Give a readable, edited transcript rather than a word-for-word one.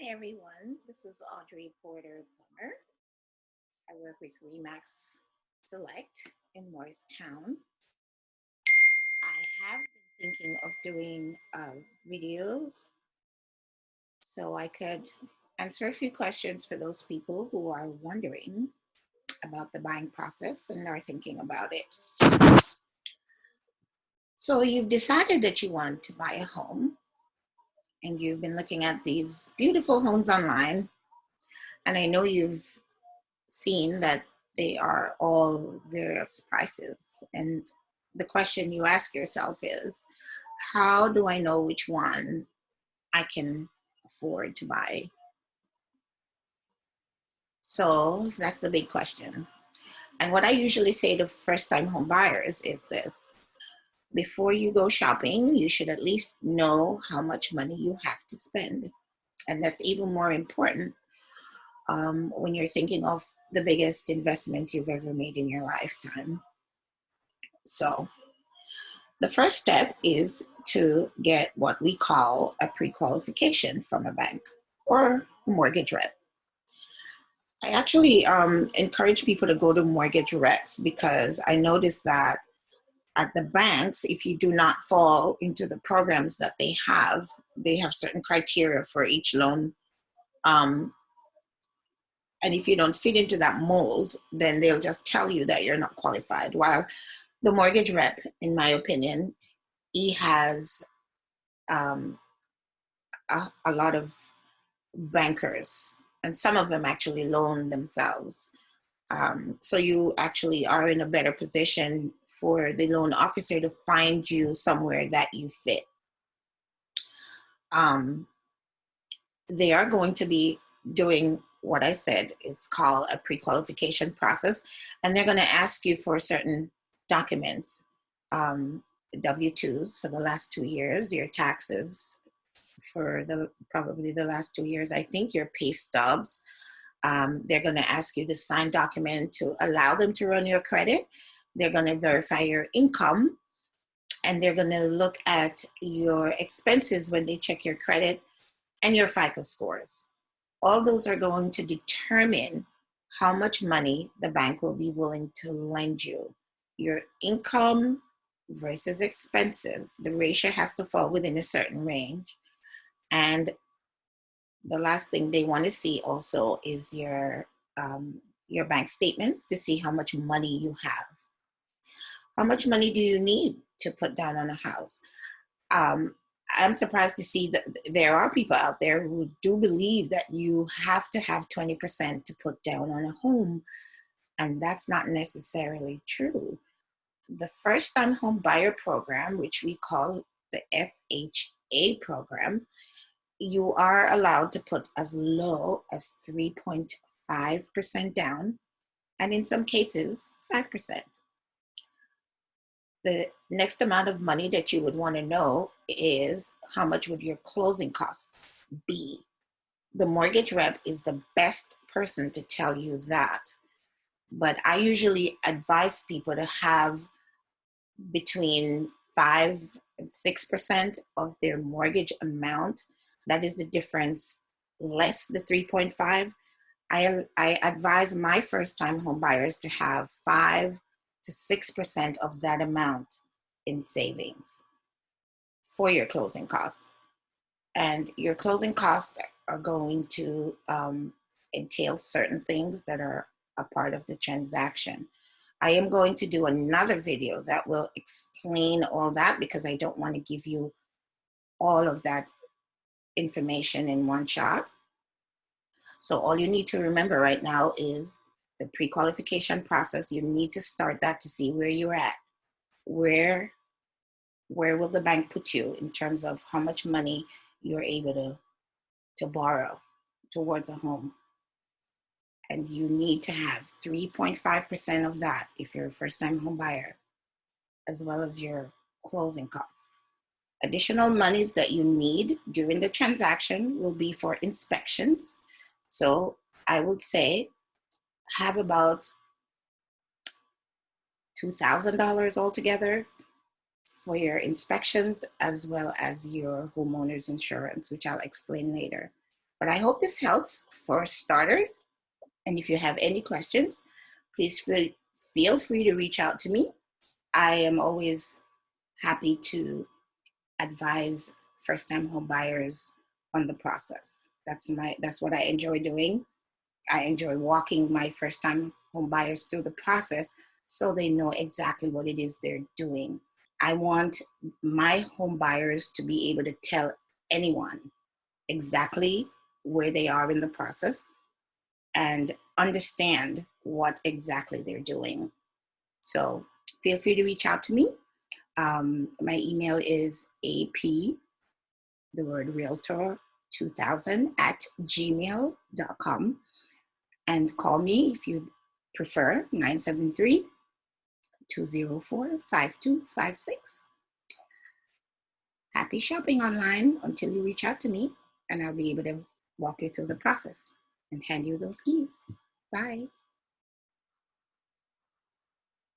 Hi everyone, this is Audrey Porter Plummer. I work with Remax Select in Morristown. I have been thinking of doing videos so I could answer a few questions for those people who are wondering about the buying process and are thinking about it. So you've decided that you want to buy a home and you've been looking at these beautiful homes online, and I know you've seen that they are all various prices. And the question you ask yourself is, how do I know which one I can afford to buy? So that's the big question. And what I usually say to first time home buyers is this: before you go shopping, you should at least know how much money you have to spend. And that's even more important when you're thinking of the biggest investment you've ever made in your lifetime. So the first step is to get what we call a pre-qualification from a bank or a mortgage rep. I actually encourage people to go to mortgage reps because I noticed that at the banks, if you do not fall into the programs that they have certain criteria for each loan. Um, and if you don't fit into that mold, then they'll just tell you that you're not qualified. While the mortgage rep, in my opinion, he has um, a lot of bankers, and some of them actually loan themselves. So you actually are in a better position for the loan officer to find you somewhere that you fit. Um, they are going to be doing what I said. It's called a pre-qualification process, and they're going to ask you for certain documents, um, W-2s for the last 2 years, your taxes for the probably the last 2 years. I think your pay stubs. They're going to ask you to sign document to allow them to run your credit. They're going to verify your income, and they're going to look at your expenses when they check your credit and your FICO scores. All those are going to determine how much money the bank will be willing to lend you. Your income versus expenses, the ratio has to fall within a certain range. And the last thing they want to see also is your bank statements to see how much money you have. How much money do you need to put down on a house? Um, I'm surprised to see that there are people out there who do believe that you have to have 20% to put down on a home, and that's not necessarily true. The first time home buyer program, which we call the FHA program, you are allowed to put as low as 3.5% down, and in some cases, 5%. The next amount of money that you would want to know is how much would your closing costs be? The mortgage rep is the best person to tell you that. But I usually advise people to have between 5 and 6% of their mortgage amount. That is the difference, less the 3.5. I advise my first time home buyers to have 5 to 6% of that amount in savings for your closing costs. And your closing costs are going to entail certain things that are a part of the transaction. I am going to do another video that will explain all that because I don't want to give you all of that information in one shot. So all you need to remember right now is the pre-qualification process. You need to start that to see where you're at. Where will the bank put you in terms of how much money you're able to borrow towards a home? And you need to have 3.5% of that if you're a first-time home buyer, as well as your closing costs. Additional monies that you need during the transaction will be for inspections. So I would say have about $2,000 altogether for your inspections, as well as your homeowner's insurance, which I'll explain later. But I hope this helps for starters. And if you have any questions, please feel free to reach out to me. I am always happy to advise first-time home buyers on the process. That's what I enjoy doing. I enjoy walking my first-time home buyers through the process so they know exactly what it is they're doing. I want my home buyers to be able to tell anyone exactly where they are in the process and understand what exactly they're doing. So feel free to reach out to me. My email is ap, the word realtor, 2000 at gmail.com. And call me if you prefer, 973-204-5256. Happy shopping online until you reach out to me, and I'll be able to walk you through the process and hand you those keys. Bye.